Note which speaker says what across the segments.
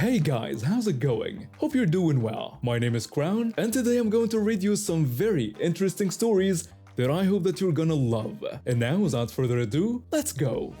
Speaker 1: Hey guys, how's it going? Hope you're doing well. My name is Crown, and today I'm going to read you some very interesting stories that I hope that you're gonna love. And now, without further ado, let's go!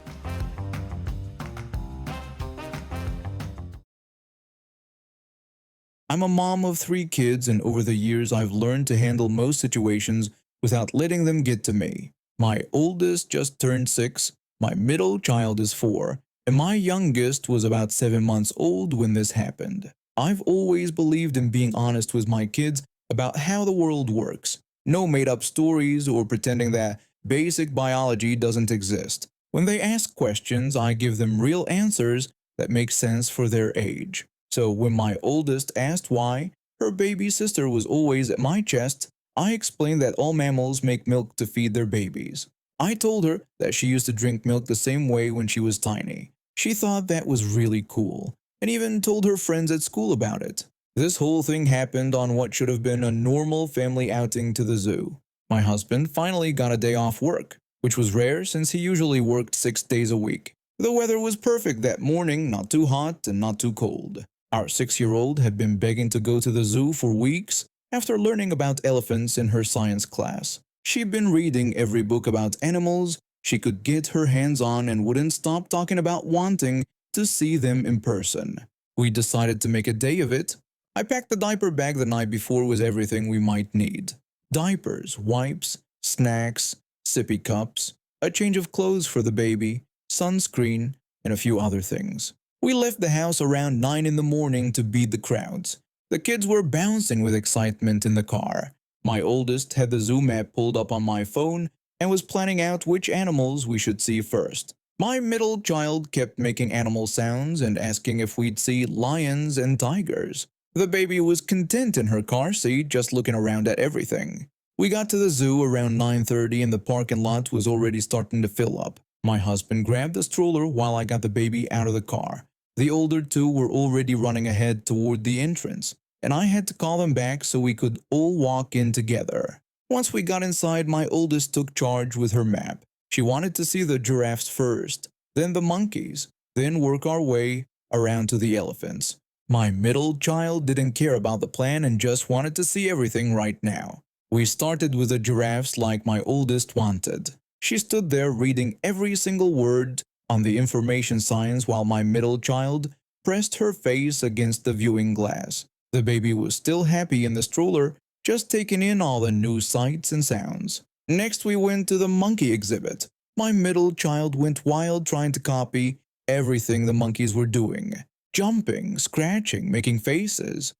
Speaker 2: I'm a mom of 3 kids, and over the years I've learned to handle most situations without letting them get to me. My oldest just turned 6, my middle child is 4, and my youngest was about 7 months old when this happened. I've always believed in being honest with my kids about how the world works. No made-up stories or pretending that basic biology doesn't exist. When they ask questions, I give them real answers that make sense for their age. So when my oldest asked why her baby sister was always at my chest, I explained that all mammals make milk to feed their babies. I told her that she used to drink milk the same way when she was tiny. She thought that was really cool, and even told her friends at school about it. This whole thing happened on what should have been a normal family outing to the zoo. My husband finally got a day off work, which was rare since he usually worked 6 days a week. The weather was perfect that morning, not too hot and not too cold. Our 6-year-old had been begging to go to the zoo for weeks after learning about elephants in her science class. She'd been reading every book about animals she could get her hands on and wouldn't stop talking about wanting to see them in person. We decided to make a day of it. I packed the diaper bag the night before with everything we might need. Diapers, wipes, snacks, sippy cups, a change of clothes for the baby, sunscreen, and a few other things. We left the house around 9 in the morning to beat the crowds. The kids were bouncing with excitement in the car. My oldest had the zoo map pulled up on my phone and was planning out which animals we should see first. My middle child kept making animal sounds and asking if we'd see lions and tigers. The baby was content in her car seat, just looking around at everything. We got to the zoo around 9:30 and the parking lot was already starting to fill up. My husband grabbed the stroller while I got the baby out of the car. The older two were already running ahead toward the entrance, and I had to call them back so we could all walk in together. Once we got inside, my oldest took charge with her map. She wanted to see the giraffes first, then the monkeys, then work our way around to the elephants. My middle child didn't care about the plan and just wanted to see everything right now. We started with the giraffes like my oldest wanted. She stood there reading every single word on the information signs while my middle child pressed her face against the viewing glass. The baby was still happy in the stroller, just taking in all the new sights and sounds. Next we went to the monkey exhibit. My middle child went wild trying to copy everything the monkeys were doing. Jumping, scratching, making faces.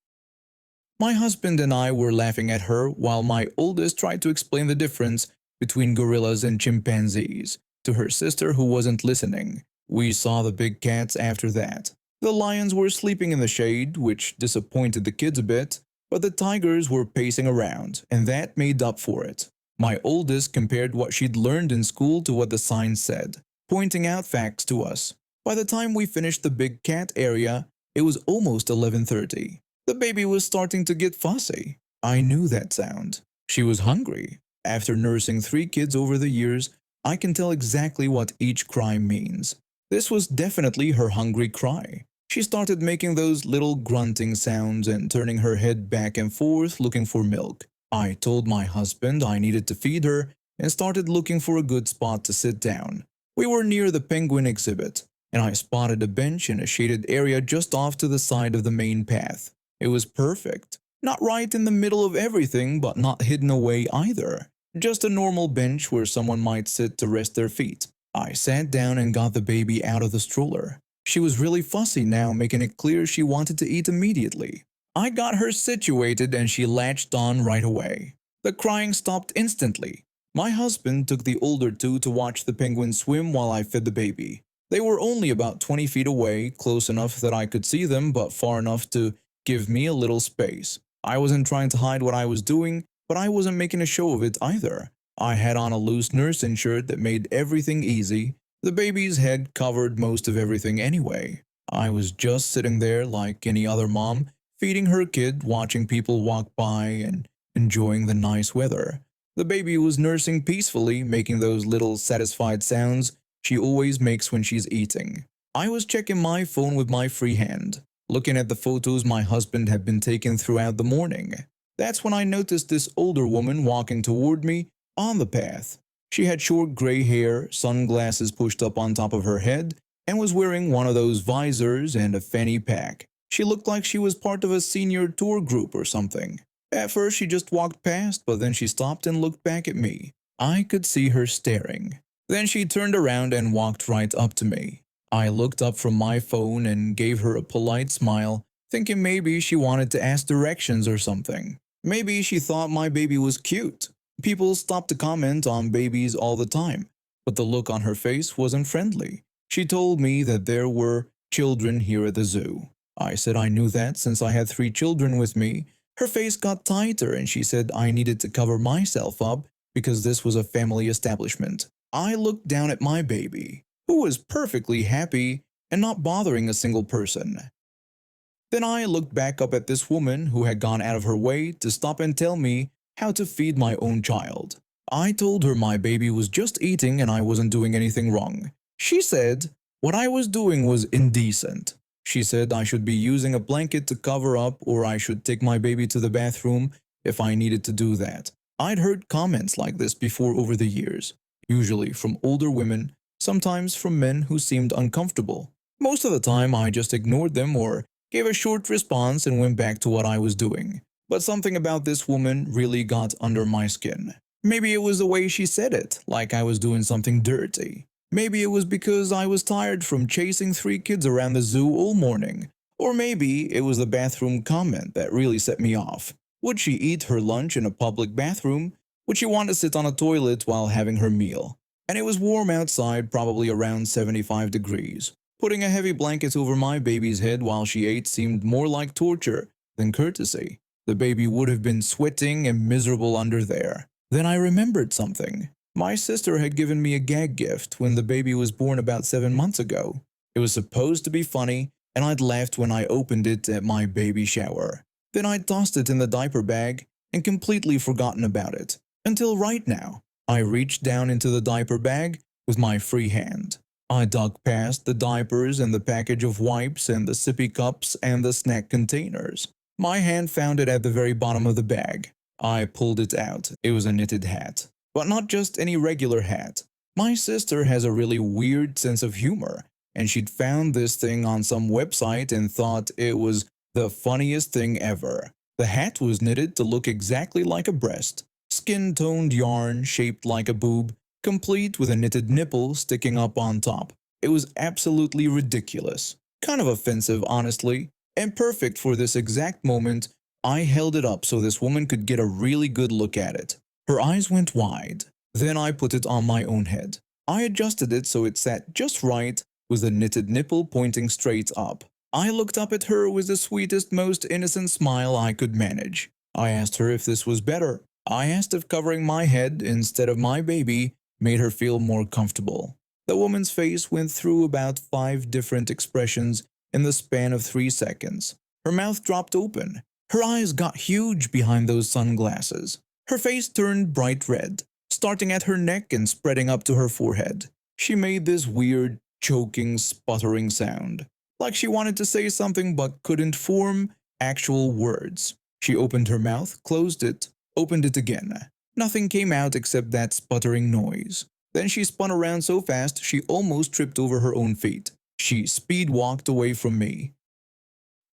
Speaker 2: My husband and I were laughing at her while my oldest tried to explain the difference between gorillas and chimpanzees to her sister who wasn't listening. We saw the big cats after that. The lions were sleeping in the shade, which disappointed the kids a bit, but the tigers were pacing around, and that made up for it. My oldest compared what she'd learned in school to what the sign said, pointing out facts to us. By the time we finished the big cat area, it was almost 11:30. The baby was starting to get fussy. I knew that sound. She was hungry. After nursing 3 kids over the years, I can tell exactly what each cry means. This was definitely her hungry cry. She started making those little grunting sounds and turning her head back and forth looking for milk. I told my husband I needed to feed her and started looking for a good spot to sit down. We were near the penguin exhibit, and I spotted a bench in a shaded area just off to the side of the main path. It was perfect. Not right in the middle of everything, but not hidden away either. Just a normal bench where someone might sit to rest their feet. I sat down and got the baby out of the stroller. She was really fussy now, making it clear she wanted to eat immediately. I got her situated and she latched on right away. The crying stopped instantly. My husband took the older two to watch the penguin swim while I fed the baby. They were only about 20 feet away, close enough that I could see them, but far enough to give me a little space. I wasn't trying to hide what I was doing, but I wasn't making a show of it either. I had on a loose nursing shirt that made everything easy. The baby's head covered most of everything anyway. I was just sitting there like any other mom, feeding her kid, watching people walk by and enjoying the nice weather. The baby was nursing peacefully, making those little satisfied sounds she always makes when she's eating. I was checking my phone with my free hand. looking at the photos my husband had been taking throughout the morning. That's when I noticed this older woman walking toward me on the path. She had short gray hair, sunglasses pushed up on top of her head, and was wearing one of those visors and a fanny pack. She looked like she was part of a senior tour group or something. At first she just walked past, but then she stopped and looked back at me. I could see her staring. Then she turned around and walked right up to me. I looked up from my phone and gave her a polite smile, thinking maybe she wanted to ask directions or something. Maybe she thought my baby was cute. People stopped to comment on babies all the time, but the look on her face wasn't friendly. She told me that there were children here at the zoo. I said I knew that since I had 3 children with me. Her face got tighter and she said I needed to cover myself up because this was a family establishment. I looked down at my baby, who was perfectly happy and not bothering a single person. Then I looked back up at this woman who had gone out of her way to stop and tell me how to feed my own child. I told her my baby was just eating and I wasn't doing anything wrong. She said what I was doing was indecent. She said I should be using a blanket to cover up or I should take my baby to the bathroom if I needed to do that. I'd heard comments like this before over the years, usually from older women, sometimes from men who seemed uncomfortable. Most of the time I just ignored them or gave a short response and went back to what I was doing. But something about this woman really got under my skin. Maybe it was the way she said it, like I was doing something dirty. Maybe it was because I was tired from chasing 3 kids around the zoo all morning. Or maybe it was the bathroom comment that really set me off. Would she eat her lunch in a public bathroom? Would she want to sit on a toilet while having her meal? And it was warm outside, probably around 75 degrees. Putting a heavy blanket over my baby's head while she ate seemed more like torture than courtesy. The baby would have been sweating and miserable under there. Then I remembered something. My sister had given me a gag gift when the baby was born about 7 months ago. It was supposed to be funny, and I'd laughed when I opened it at my baby shower. Then I'd tossed it in the diaper bag and completely forgotten about it. Until right now, I reached down into the diaper bag with my free hand. I dug past the diapers and the package of wipes and the sippy cups and the snack containers. My hand found it at the very bottom of the bag. I pulled it out. It was a knitted hat. But not just any regular hat. My sister has a really weird sense of humor, and she'd found this thing on some website and thought it was the funniest thing ever. The hat was knitted to look exactly like a breast, skin-toned yarn shaped like a boob, complete with a knitted nipple sticking up on top. It was absolutely ridiculous, kind of offensive honestly, and perfect for this exact moment. I held it up so this woman could get a really good look at it. Her eyes went wide. Then I put it on my own head. I adjusted it so it sat just right, with the knitted nipple pointing straight up. I looked up at her with the sweetest, most innocent smile I could manage. I asked her if this was better. I asked if covering my head instead of my baby made her feel more comfortable. The woman's face went through about 5 different expressions in the span of 3 seconds. Her mouth dropped open. Her eyes got huge behind those sunglasses. Her face turned bright red, starting at her neck and spreading up to her forehead. She made this weird, choking, sputtering sound, like she wanted to say something but couldn't form actual words. She opened her mouth, closed it, opened it again. Nothing came out except that sputtering noise. Then she spun around so fast she almost tripped over her own feet. She speed walked away from me.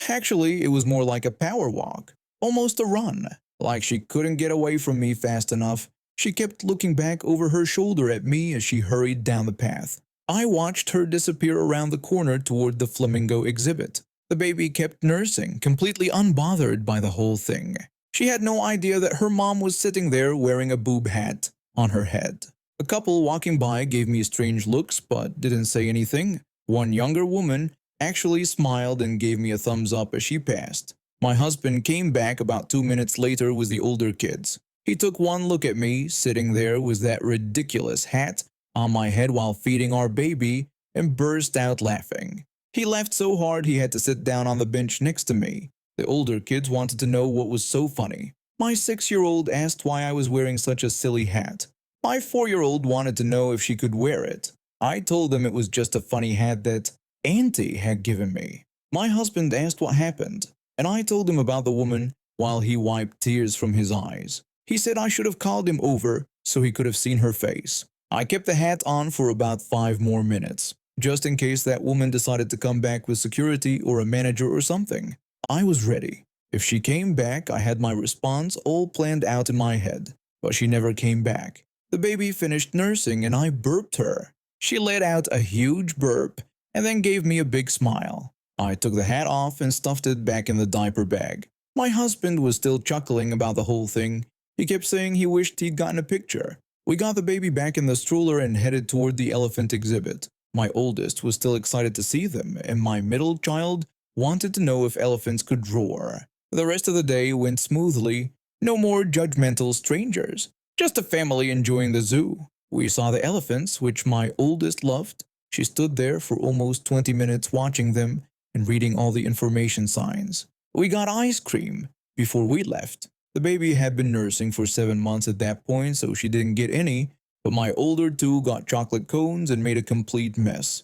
Speaker 2: Actually, it was more like a power walk, almost a run. Like she couldn't get away from me fast enough. She kept looking back over her shoulder at me as she hurried down the path. I watched her disappear around the corner toward the flamingo exhibit. The baby kept nursing, completely unbothered by the whole thing. She had no idea that her mom was sitting there wearing a boob hat on her head. A couple walking by gave me strange looks but didn't say anything. One younger woman actually smiled and gave me a thumbs up as she passed. My husband came back about 2 minutes later with the older kids. He took one look at me, sitting there with that ridiculous hat on my head while feeding our baby, and burst out laughing. He laughed so hard he had to sit down on the bench next to me. The older kids wanted to know what was so funny. My 6-year-old asked why I was wearing such a silly hat. My 4-year-old wanted to know if she could wear it. I told them it was just a funny hat that Auntie had given me. My husband asked what happened, and I told him about the woman while he wiped tears from his eyes. He said I should have called him over so he could have seen her face. I kept the hat on for about 5 more minutes, just in case that woman decided to come back with security or a manager or something. I was ready. If she came back, I had my response all planned out in my head, but she never came back. The baby finished nursing and I burped her. She let out a huge burp and then gave me a big smile. I took the hat off and stuffed it back in the diaper bag. My husband was still chuckling about the whole thing. He kept saying he wished he'd gotten a picture. We got the baby back in the stroller and headed toward the elephant exhibit. My oldest was still excited to see them, and my middle child wanted to know if elephants could roar. The rest of the day went smoothly. No more judgmental strangers. Just a family enjoying the zoo. We saw the elephants, which my oldest loved. She stood there for almost 20 minutes watching them and reading all the information signs. We got ice cream before we left. The baby had been nursing for 7 months at that point, so she didn't get any, but my older two got chocolate cones and made a complete mess.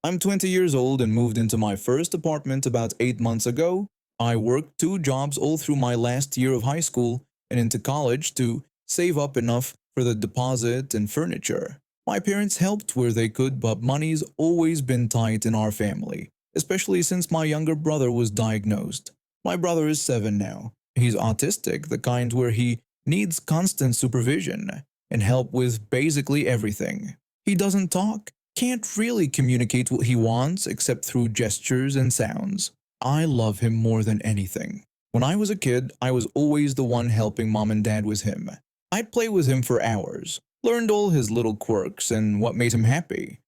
Speaker 2: I'm 20 years old and moved into my first apartment about 8 months ago. I worked 2 jobs all through my last year of high school and into college to save up enough for the deposit and furniture. My parents helped where they could, but money's always been tight in our family, especially since my younger brother was diagnosed. My brother is 7 now. He's autistic, the kind where he needs constant supervision and help with basically everything. He doesn't talk, can't really communicate what he wants except through gestures and sounds. I love him more than anything. When I was a kid, I was always the one helping mom and dad with him. I'd play with him for hours, learned all his little quirks and what made him happy.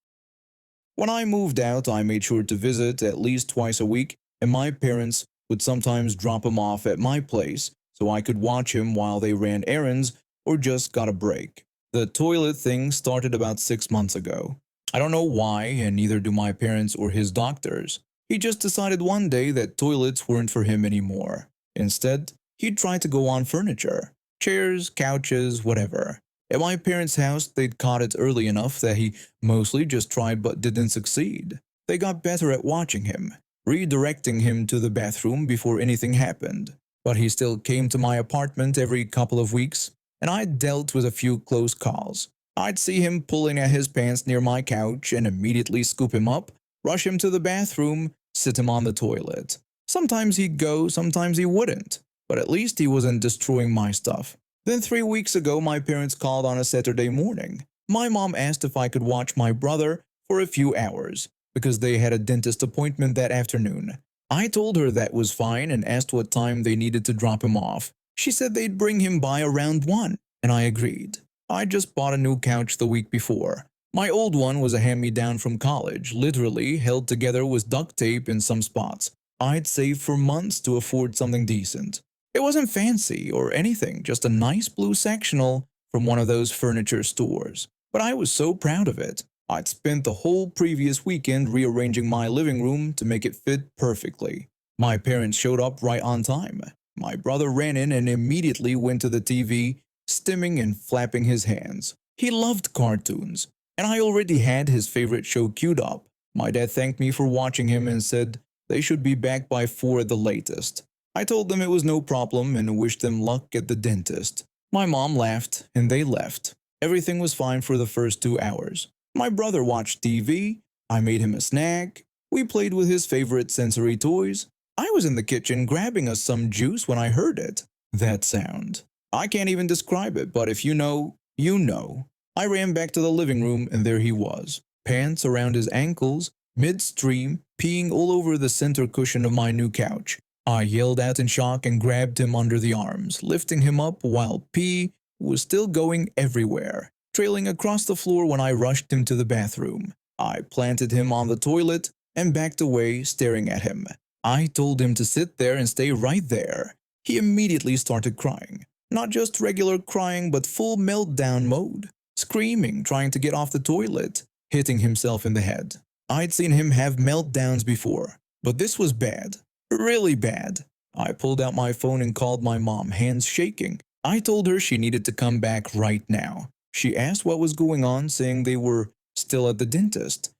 Speaker 2: When I moved out, I made sure to visit at least twice a week, and my parents would sometimes drop him off at my place so I could watch him while they ran errands or just got a break. The toilet thing started about 6 months ago. I don't know why, and neither do my parents or his doctors. He just decided one day that toilets weren't for him anymore. Instead, he'd try to go on furniture, chairs, couches, whatever. At my parents' house, they'd caught it early enough that he mostly just tried but didn't succeed. They got better at watching him, redirecting him to the bathroom before anything happened. But he still came to my apartment every couple of weeks, and I dealt with a few close calls. I'd see him pulling at his pants near my couch and immediately scoop him up, rush him to the bathroom, sit him on the toilet. Sometimes he'd go, sometimes he wouldn't, but at least he wasn't destroying my stuff. Then 3 weeks ago, my parents called on a Saturday morning. My mom asked if I could watch my brother for a few hours, because they had a dentist appointment that afternoon. I told her that was fine and asked what time they needed to drop him off. She said they'd bring him by around 1, and I agreed. I just bought a new couch the week before. My old one was a hand-me-down from college, literally held together with duct tape in some spots. I'd saved for months to afford something decent. It wasn't fancy or anything, just a nice blue sectional from one of those furniture stores. But I was so proud of it. I'd spent the whole previous weekend rearranging my living room to make it fit perfectly. My parents showed up right on time. My brother ran in and immediately went to the TV, stimming and flapping his hands. He loved cartoons, and I already had his favorite show queued up. My dad thanked me for watching him and said they should be back by 4 at the latest. I told them it was no problem and wished them luck at the dentist. My mom laughed, and they left. Everything was fine for the first 2 hours. My brother watched TV, I made him a snack, we played with his favorite sensory toys. I was in the kitchen grabbing us some juice when I heard it. That sound. I can't even describe it, but if you know, you know. I ran back to the living room and there he was, pants around his ankles, midstream, peeing all over the center cushion of my new couch. I yelled out in shock and grabbed him under the arms, lifting him up while pee was still going everywhere, trailing across the floor when I rushed him to the bathroom. I planted him on the toilet and backed away, staring at him. I told him to sit there and stay right there. He immediately started crying. Not just regular crying, but full meltdown mode. Screaming, trying to get off the toilet, hitting himself in the head. I'd seen him have meltdowns before, but this was bad. Really bad. I pulled out my phone and called my mom, hands shaking. I told her she needed to come back right now. She asked what was going on, saying they were still at the dentist.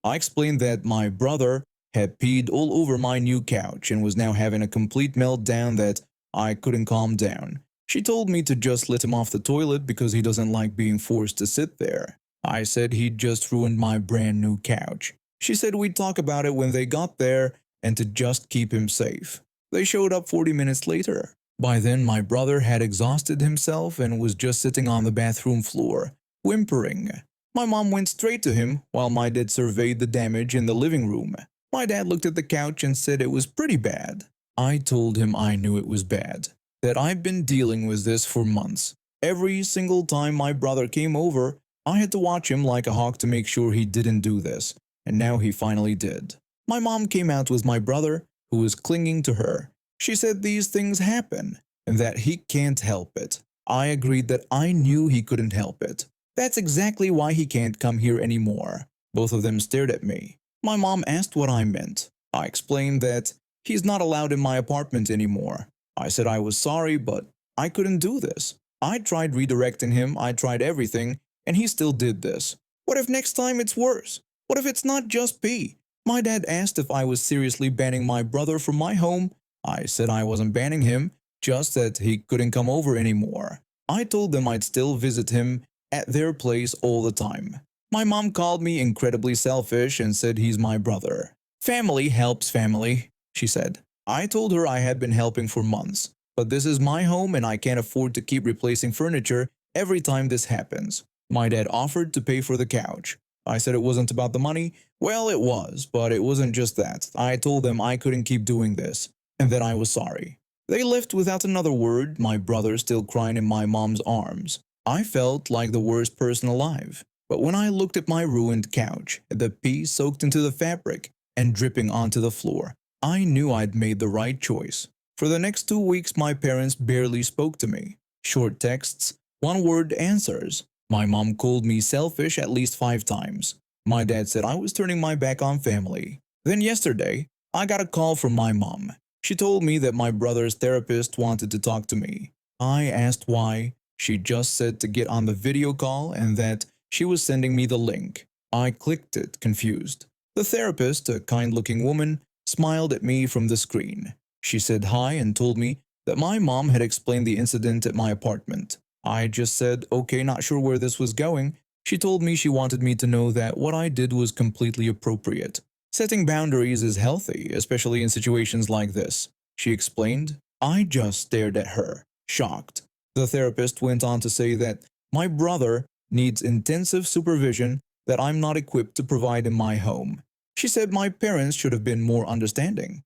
Speaker 2: I explained that my brother had peed all over my new couch and was now having a complete meltdown that I couldn't calm down. She told me to just let him off the toilet because he doesn't like being forced to sit there. I said he'd just ruined my brand new couch. She said we'd talk about it when they got there and to just keep him safe. They showed up 40 minutes later. By then, my brother had exhausted himself and was just sitting on the bathroom floor, whimpering. My mom went straight to him while my dad surveyed the damage in the living room. My dad looked at the couch and said it was pretty bad. I told him I knew it was bad, that I've been dealing with this for months. Every single time my brother came over, I had to watch him like a hawk to make sure he didn't do this, and now he finally did. My mom came out with my brother, who was clinging to her. She said these things happen, and that he can't help it. I agreed that I knew he couldn't help it. That's exactly why he can't come here anymore. Both of them stared at me. My mom asked what I meant. I explained that he's not allowed in my apartment anymore. I said I was sorry, but I couldn't do this. I tried redirecting him, I tried everything, and he still did this. What if next time it's worse? What if it's not just pee? My dad asked if I was seriously banning my brother from my home. I said I wasn't banning him, just that he couldn't come over anymore. I told them I'd still visit him at their place all the time. My mom called me incredibly selfish and said he's my brother. Family helps family, she said. I told her I had been helping for months, but this is my home and I can't afford to keep replacing furniture every time this happens. My dad offered to pay for the couch. I said it wasn't about the money. Well, it was, but it wasn't just that. I told them I couldn't keep doing this, and that I was sorry. They left without another word, my brother still crying in my mom's arms. I felt like the worst person alive. But when I looked at my ruined couch, the pee soaked into the fabric and dripping onto the floor, I knew I'd made the right choice. For the next 2 weeks, my parents barely spoke to me. Short texts, one-word answers. My mom called me selfish at least 5 times. My dad said I was turning my back on family. Then yesterday, I got a call from my mom. She told me that my brother's therapist wanted to talk to me. I asked why. She just said to get on the video call and that she was sending me the link. I clicked it, confused. The therapist, a kind-looking woman, smiled at me from the screen. She said hi and told me that my mom had explained the incident at my apartment. I just said, okay, not sure where this was going. She told me she wanted me to know that what I did was completely appropriate. Setting boundaries is healthy, especially in situations like this, she explained. I just stared at her, shocked. The therapist went on to say that my brother needs intensive supervision that I'm not equipped to provide in my home. She said my parents should have been more understanding.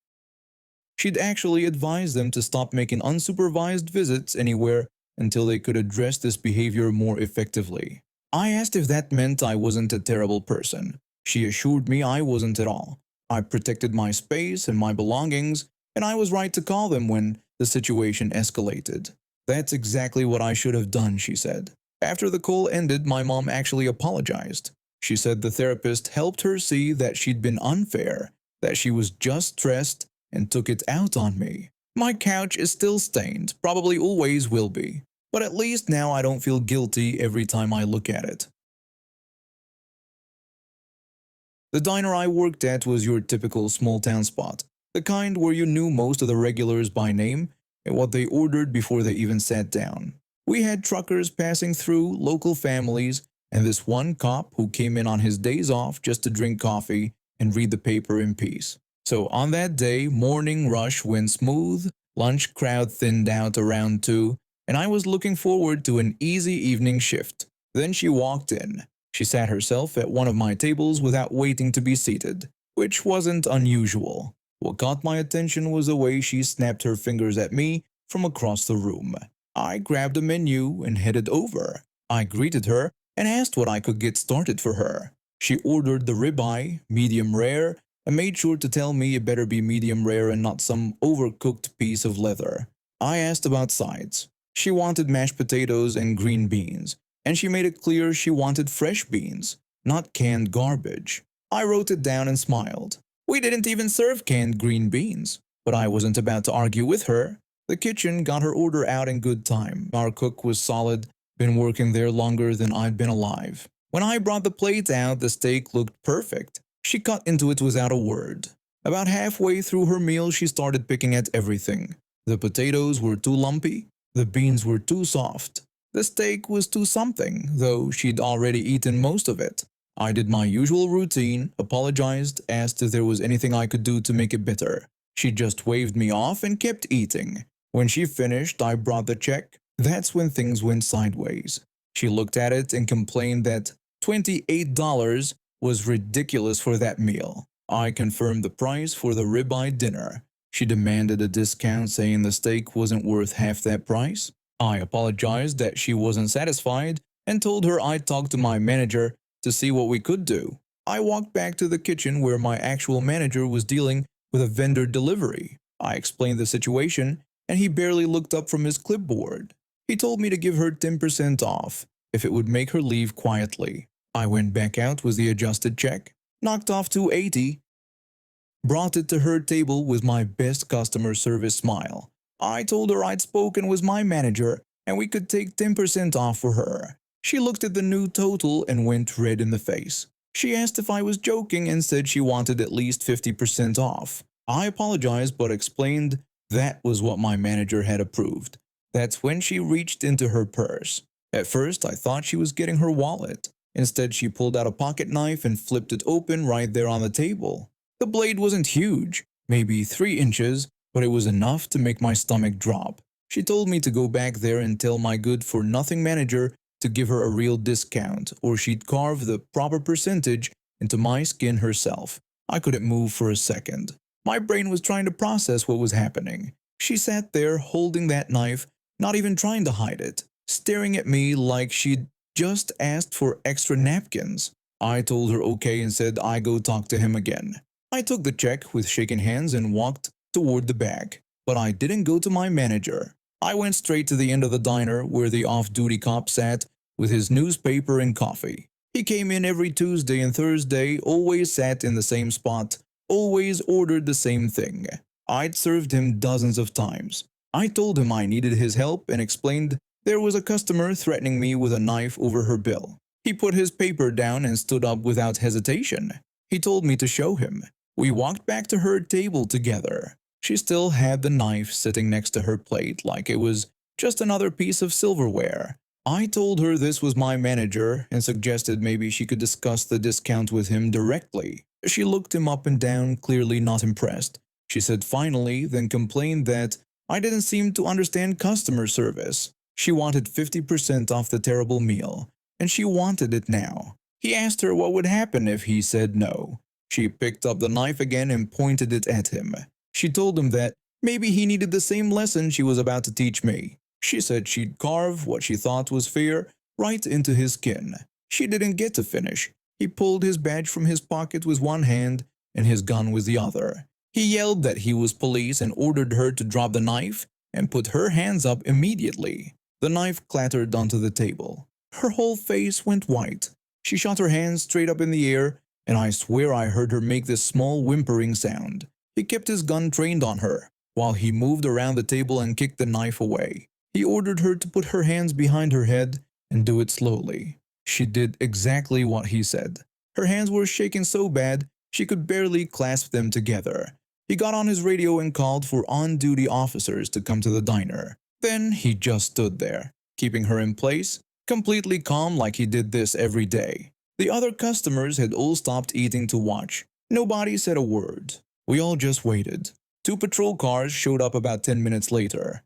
Speaker 2: She'd actually advised them to stop making unsupervised visits anywhere until they could address this behavior more effectively. I asked if that meant I wasn't a terrible person. She assured me I wasn't at all. I protected my space and my belongings, and I was right to call them when the situation escalated. That's exactly what I should have done, she said. After the call ended, my mom actually apologized. She said the therapist helped her see that she'd been unfair, that she was just stressed, and took it out on me. My couch is still stained, probably always will be, but at least now I don't feel guilty every time I look at it. The diner I worked at was your typical small-town spot, the kind where you knew most of the regulars by name and what they ordered before they even sat down. We had truckers passing through, local families, and this one cop who came in on his days off just to drink coffee and read the paper in peace. So on that day, morning rush went smooth, lunch crowd thinned out around 2, and I was looking forward to an easy evening shift. Then she walked in. She sat herself at one of my tables without waiting to be seated, which wasn't unusual. What caught my attention was the way she snapped her fingers at me from across the room. I grabbed a menu and headed over. I greeted her and asked what I could get started for her. She ordered the ribeye, medium rare, and made sure to tell me it better be medium rare and not some overcooked piece of leather. I asked about sides. She wanted mashed potatoes and green beans, and she made it clear she wanted fresh beans, not canned garbage. I wrote it down and smiled. We didn't even serve canned green beans, but I wasn't about to argue with her. The kitchen got her order out in good time. Our cook was solid, been working there longer than I'd been alive. When I brought the plates out, the steak looked perfect. She cut into it without a word. About halfway through her meal, she started picking at everything. The potatoes were too lumpy, the beans were too soft, the steak was too something, though she'd already eaten most of it. I did my usual routine, apologized, asked if there was anything I could do to make it better. She just waved me off and kept eating. When she finished, I brought the check. That's when things went sideways. She looked at it and complained that $28 was ridiculous for that meal. I confirmed the price for the ribeye dinner. She demanded a discount, saying the steak wasn't worth half that price. I apologized that she wasn't satisfied and told her I'd talk to my manager to see what we could do. I walked back to the kitchen where my actual manager was dealing with a vendor delivery. I explained the situation, and he barely looked up from his clipboard. He told me to give her 10% off if it would make her leave quietly. I went back out with the adjusted check, knocked off $2.80, brought it to her table with my best customer service smile. I told her I'd spoken with my manager and we could take 10% off for her. She looked at the new total and went red in the face. She asked if I was joking and said she wanted at least 50% off. I apologized but explained that was what my manager had approved. That's when she reached into her purse. At first, I thought she was getting her wallet. Instead, she pulled out a pocket knife and flipped it open right there on the table. The blade wasn't huge, maybe 3 inches, but it was enough to make my stomach drop. She told me to go back there and tell my good-for-nothing manager to give her a real discount, or she'd carve the proper percentage into my skin herself. I couldn't move for a second. My brain was trying to process what was happening. She sat there holding that knife, not even trying to hide it, staring at me like she'd just asked for extra napkins. I told her okay and said I go talk to him again. I took the check with shaking hands and walked toward the bag, but I didn't go to my manager. I went straight to the end of the diner where the off-duty cop sat with his newspaper and coffee. He came in every Tuesday and Thursday, always sat in the same spot, always ordered the same thing. I'd served him dozens of times. I told him I needed his help and explained there was a customer threatening me with a knife over her bill. He put his paper down and stood up without hesitation. He told me to show him. We walked back to her table together. She still had the knife sitting next to her plate like it was just another piece of silverware. I told her this was my manager and suggested maybe she could discuss the discount with him directly. She looked him up and down, clearly not impressed. She said finally, then complained that I didn't seem to understand customer service. She wanted 50% off the terrible meal, and she wanted it now. He asked her what would happen if he said no. She picked up the knife again and pointed it at him. She told him that maybe he needed the same lesson she was about to teach me. She said she'd carve what she thought was fair right into his skin. She didn't get to finish. He pulled his badge from his pocket with one hand and his gun with the other. He yelled that he was police and ordered her to drop the knife and put her hands up immediately. The knife clattered onto the table. Her whole face went white. She shot her hands straight up in the air, and I swear I heard her make this small whimpering sound. He kept his gun trained on her, while he moved around the table and kicked the knife away. He ordered her to put her hands behind her head and do it slowly. She did exactly what he said. Her hands were shaking so bad she could barely clasp them together. He got on his radio and called for on-duty officers to come to the diner. Then he just stood there, keeping her in place, completely calm like he did this every day. The other customers had all stopped eating to watch. Nobody said a word. We all just waited. 2 patrol cars showed up about 10 minutes later.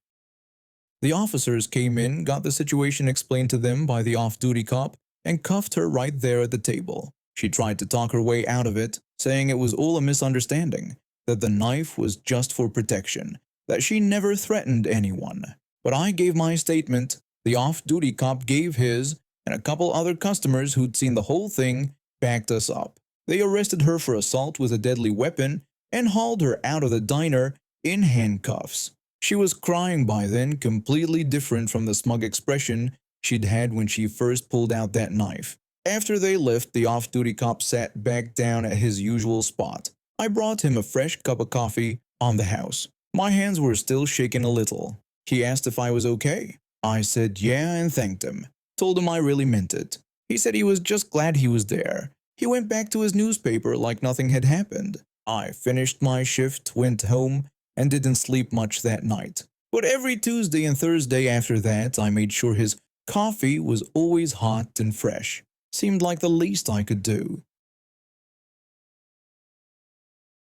Speaker 2: The officers came in, got the situation explained to them by the off-duty cop, and cuffed her right there at the table. She tried to talk her way out of it, saying it was all a misunderstanding, that the knife was just for protection, that she never threatened anyone. But I gave my statement, the off-duty cop gave his, and a couple other customers who'd seen the whole thing backed us up. They arrested her for assault with a deadly weapon and hauled her out of the diner in handcuffs. She was crying by then, completely different from the smug expression she'd had when she first pulled out that knife. After they left, the off-duty cop sat back down at his usual spot. I brought him a fresh cup of coffee on the house. My hands were still shaking a little. He asked if I was okay. I said yeah and thanked him. Told him I really meant it. He said he was just glad he was there, He went back to his newspaper like nothing had happened. I finished my shift, went home, and didn't sleep much that night. But every Tuesday and Thursday after that, I made sure his coffee was always hot and fresh. Seemed like the least I could do.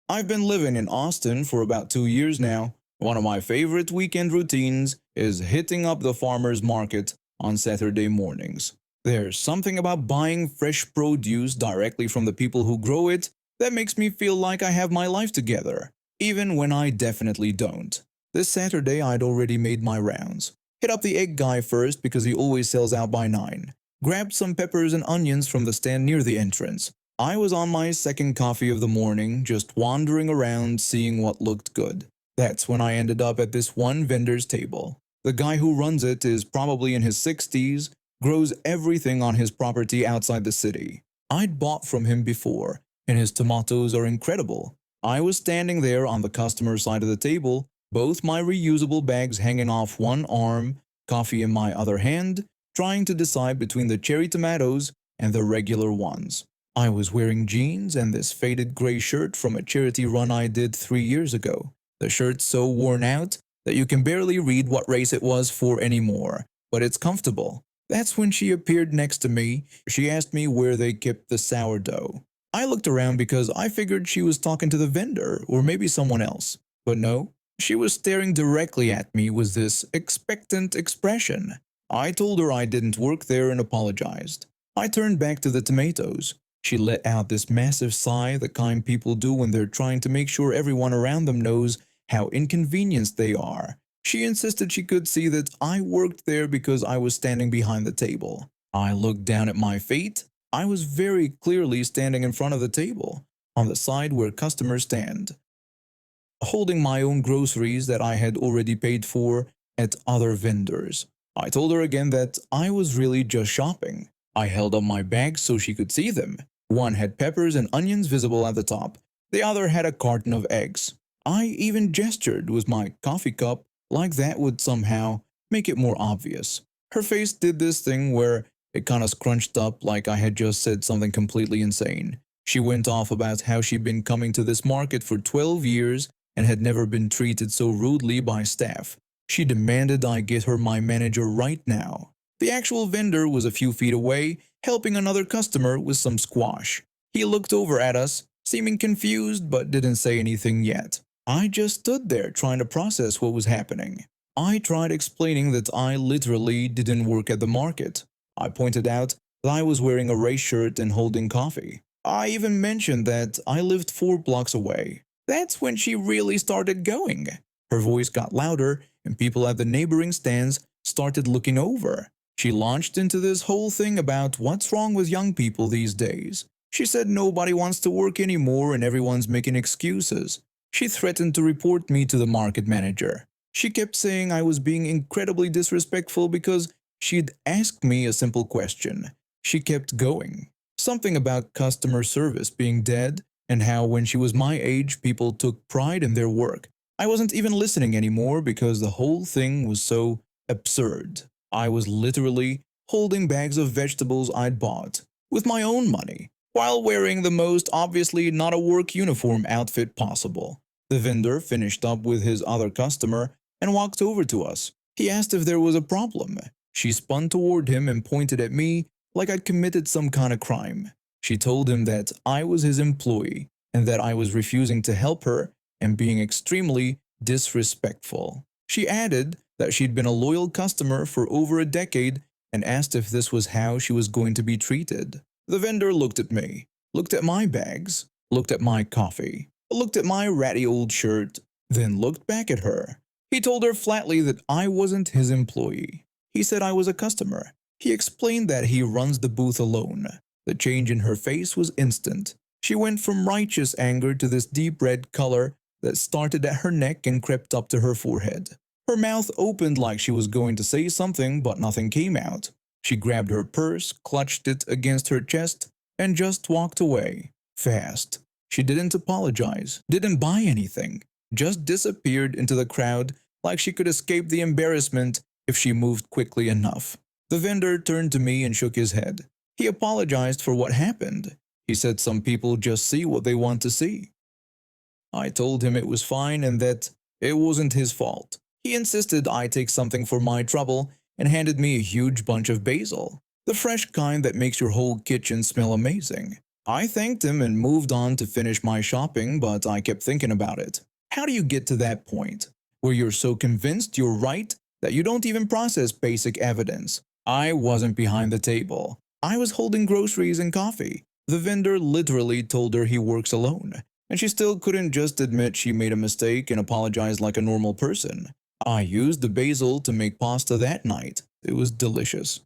Speaker 2: I've been living in Austin for about 2 years now. One of my favorite weekend routines is hitting up the farmer's market on Saturday mornings. There's something about buying fresh produce directly from the people who grow it that makes me feel like I have my life together, even when I definitely don't. This Saturday I'd already made my rounds. Hit up the egg guy first because he always sells out by 9. Grabbed some peppers and onions from the stand near the entrance. I was on my second coffee of the morning, just wandering around seeing what looked good. That's when I ended up at this one vendor's table. The guy who runs it is probably in his 60s, grows everything on his property outside the city. I'd bought from him before, and his tomatoes are incredible. I was standing there on the customer side of the table, both my reusable bags hanging off one arm, coffee in my other hand, trying to decide between the cherry tomatoes and the regular ones. I was wearing jeans and this faded gray shirt from a charity run I did 3 years ago. The shirt's so worn out that you can barely read what race it was for anymore, but it's comfortable. That's when she appeared next to me. She asked me where they kept the sourdough. I looked around because I figured she was talking to the vendor or maybe someone else. But no, she was staring directly at me with this expectant expression. I told her I didn't work there and apologized. I turned back to the tomatoes. She let out this massive sigh, the kind people do when they're trying to make sure everyone around them knows how inconvenienced they are. She insisted she could see that I worked there because I was standing behind the table. I looked down at my feet. I was very clearly standing in front of the table, on the side where customers stand, holding my own groceries that I had already paid for at other vendors. I told her again that I was really just shopping. I held up my bags so she could see them. One had peppers and onions visible at the top. The other had a carton of eggs. I even gestured with my coffee cup like that would somehow make it more obvious. Her face did this thing where it kind of scrunched up like I had just said something completely insane. She went off about how she'd been coming to this market for 12 years and had never been treated so rudely by staff. She demanded I get her my manager right now. The actual vendor was a few feet away, helping another customer with some squash. He looked over at us, seeming confused but didn't say anything yet. I just stood there trying to process what was happening. I tried explaining that I literally didn't work at the market. I pointed out that I was wearing a race shirt and holding coffee. I even mentioned that I lived 4 blocks away. That's when she really started going. Her voice got louder and people at the neighboring stands started looking over. She launched into this whole thing about what's wrong with young people these days. She said nobody wants to work anymore and everyone's making excuses. She threatened to report me to the market manager. She kept saying I was being incredibly disrespectful because she'd asked me a simple question. She kept going. Something about customer service being dead and how when she was my age people took pride in their work. I wasn't even listening anymore because the whole thing was so absurd. I was literally holding bags of vegetables I'd bought with my own money while wearing the most obviously not a work uniform outfit possible. The vendor finished up with his other customer and walked over to us. He asked if there was a problem. She spun toward him and pointed at me like I'd committed some kind of crime. She told him that I was his employee and that I was refusing to help her and being extremely disrespectful. She added that she'd been a loyal customer for over a decade and asked if this was how she was going to be treated. The vendor looked at me, looked at my bags, looked at my coffee, looked at my ratty old shirt, then looked back at her. He told her flatly that I wasn't his employee. He said I was a customer. He explained that he runs the booth alone. The change in her face was instant. She went from righteous anger to this deep red color that started at her neck and crept up to her forehead. Her mouth opened like she was going to say something, but nothing came out. She grabbed her purse, clutched it against her chest, and just walked away. Fast. She didn't apologize, didn't buy anything, just disappeared into the crowd like she could escape the embarrassment if she moved quickly enough. The vendor turned to me and shook his head. He apologized for what happened. He said some people just see what they want to see. I told him it was fine and that it wasn't his fault. He insisted I take something for my trouble and handed me a huge bunch of basil, the fresh kind that makes your whole kitchen smell amazing. I thanked him and moved on to finish my shopping, but I kept thinking about it. How do you get to that point where you're so convinced you're right that you don't even process basic evidence? I wasn't behind the table. I was holding groceries and coffee. The vendor literally told her he works alone, and she still couldn't just admit she made a mistake and apologize like a normal person. I used the basil to make pasta that night. It was delicious.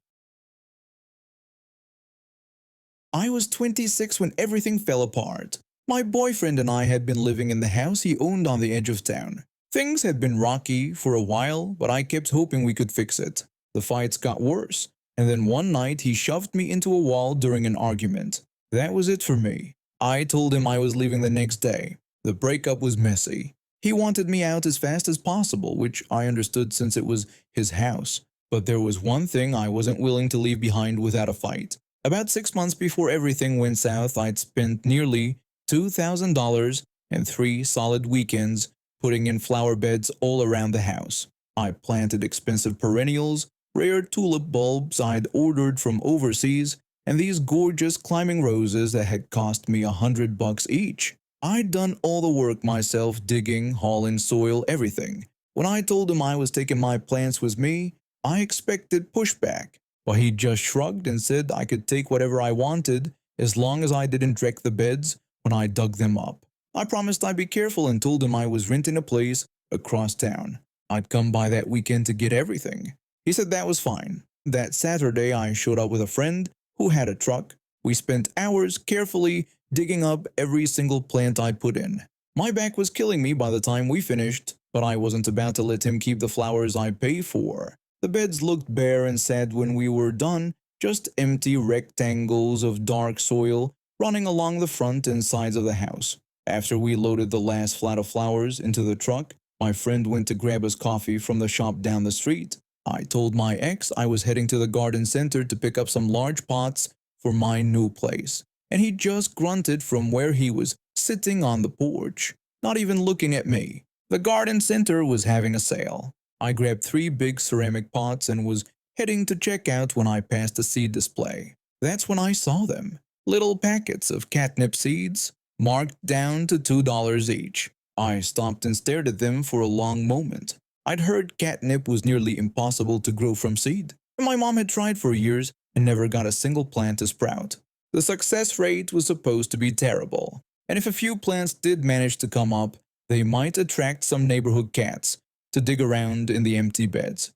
Speaker 2: I was 26 when everything fell apart. My boyfriend and I had been living in the house he owned on the edge of town. Things had been rocky for a while, but I kept hoping we could fix it. The fights got worse, and then one night he shoved me into a wall during an argument. That was it for me. I told him I was leaving the next day. The breakup was messy. He wanted me out as fast as possible, which I understood since it was his house. But there was one thing I wasn't willing to leave behind without a fight. About 6 months before everything went south, I'd spent nearly $2,000 and 3 solid weekends putting in flower beds all around the house. I planted expensive perennials, rare tulip bulbs I'd ordered from overseas, and these gorgeous climbing roses that had cost me $100 each. I'd done all the work myself, digging, hauling soil, everything. When I told him I was taking my plants with me, I expected pushback, but he just shrugged and said I could take whatever I wanted as long as I didn't wreck the beds when I dug them up. I promised I'd be careful and told him I was renting a place across town. I'd come by that weekend to get everything. He said that was fine. That Saturday I showed up with a friend who had a truck. We spent hours carefully digging up every single plant I'd put in. My back was killing me by the time we finished, but I wasn't about to let him keep the flowers I pay for. The beds looked bare and sad when we were done, just empty rectangles of dark soil running along the front and sides of the house. After we loaded the last flat of flowers into the truck, my friend went to grab us coffee from the shop down the street. I told my ex I was heading to the garden center to pick up some large pots for my new place, and he just grunted from where he was sitting on the porch, not even looking at me. The garden center was having a sale. I grabbed 3 big ceramic pots and was heading to check out when I passed the seed display. That's when I saw them. Little packets of catnip seeds, marked down to $2 each. I stopped and stared at them for a long moment. I'd heard catnip was nearly impossible to grow from seed, and my mom had tried for years and never got a single plant to sprout. The success rate was supposed to be terrible, and if a few plants did manage to come up, they might attract some neighborhood cats to dig around in the empty beds.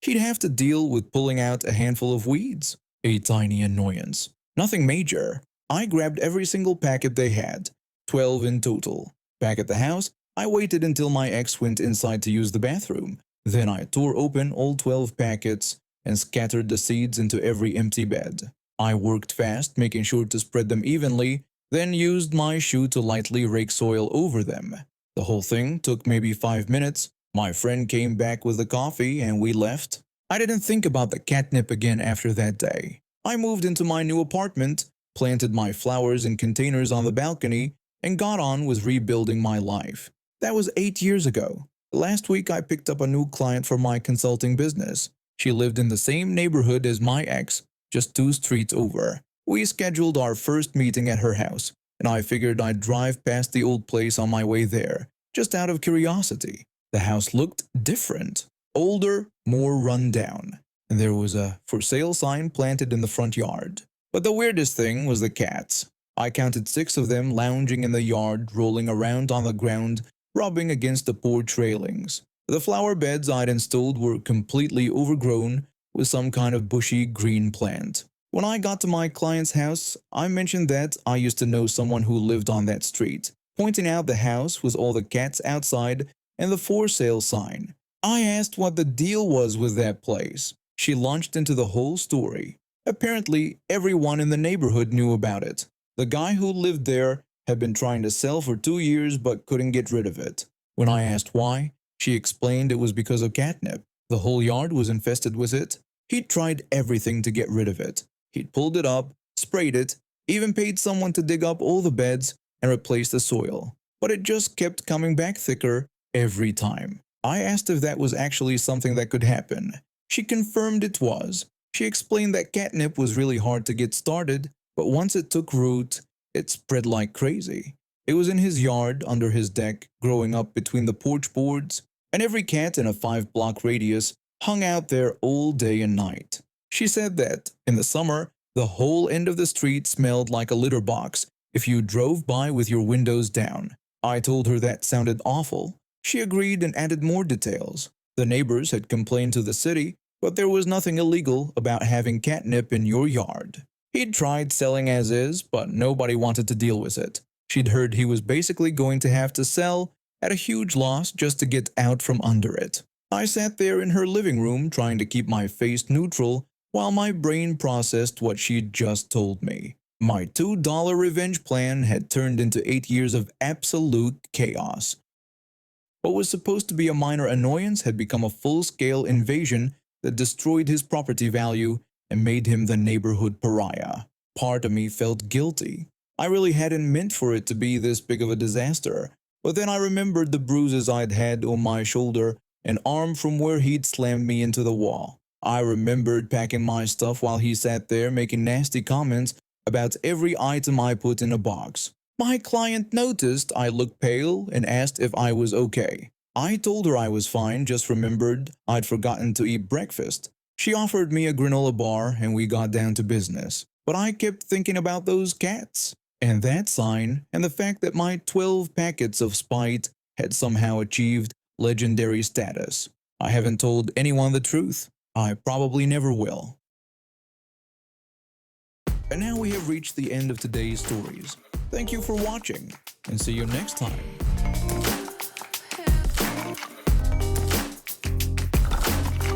Speaker 2: He'd have to deal with pulling out a handful of weeds, a tiny annoyance. Nothing major. I grabbed every single packet they had, 12 in total. Back at the house, I waited until my ex went inside to use the bathroom. Then I tore open all 12 packets and scattered the seeds into every empty bed. I worked fast, making sure to spread them evenly, then used my shoe to lightly rake soil over them. The whole thing took maybe 5 minutes. My friend came back with the coffee and we left. I didn't think about the catnip again after that day. I moved into my new apartment, planted my flowers in containers on the balcony, and got on with rebuilding my life. That was 8 years ago. Last week I picked up a new client for my consulting business. She lived in the same neighborhood as my ex, just 2 streets over. We scheduled our first meeting at her house, and I figured I'd drive past the old place on my way there, just out of curiosity. The house looked different, older, more run down, and there was a for sale sign planted in the front yard. But the weirdest thing was the cats. I counted 6 of them lounging in the yard, rolling around on the ground, rubbing against the porch railings. The flower beds I'd installed were completely overgrown with some kind of bushy green plant. When I got to my client's house, I mentioned that I used to know someone who lived on that street, pointing out the house with all the cats outside and the for sale sign. I asked what the deal was with that place. She launched into the whole story. Apparently, everyone in the neighborhood knew about it. The guy who lived there had been trying to sell for 2 years but couldn't get rid of it. When I asked why, she explained it was because of catnip. The whole yard was infested with it. He'd tried everything to get rid of it. He'd pulled it up, sprayed it, Even paid someone to dig up all the beds and replace the soil, but it just kept coming back thicker every time. I asked if that was actually something that could happen. She confirmed it was. She explained that catnip was really hard to get started, but once it took root, it spread like crazy. It was in his yard, under his deck, growing up between the porch boards, and every cat in a 5-block radius hung out there all day and night. She said that, in the summer, the whole end of the street smelled like a litter box if you drove by with your windows down. I told her that sounded awful. She agreed and added more details. The neighbors had complained to the city, but there was nothing illegal about having catnip in your yard. He'd tried selling as is, but nobody wanted to deal with it. She'd heard he was basically going to have to sell at a huge loss just to get out from under it. I sat there in her living room trying to keep my face neutral while my brain processed what she'd just told me. My $2 revenge plan had turned into 8 years of absolute chaos. What was supposed to be a minor annoyance had become a full-scale invasion that destroyed his property value and made him the neighborhood pariah. Part of me felt guilty. I really hadn't meant for it to be this big of a disaster, but then I remembered the bruises I'd had on my shoulder and arm from where he'd slammed me into the wall. I remembered packing my stuff while he sat there making nasty comments about every item I put in a box. My client noticed I looked pale and asked if I was okay. I told her I was fine, just remembered I'd forgotten to eat breakfast. She offered me a granola bar and we got down to business. But I kept thinking about those cats, and that sign, and the fact that my 12 packets of Spite had somehow achieved legendary status. I haven't told anyone the truth. I probably never will. And now we have reached the end of today's stories. Thank you for watching, and see you next time.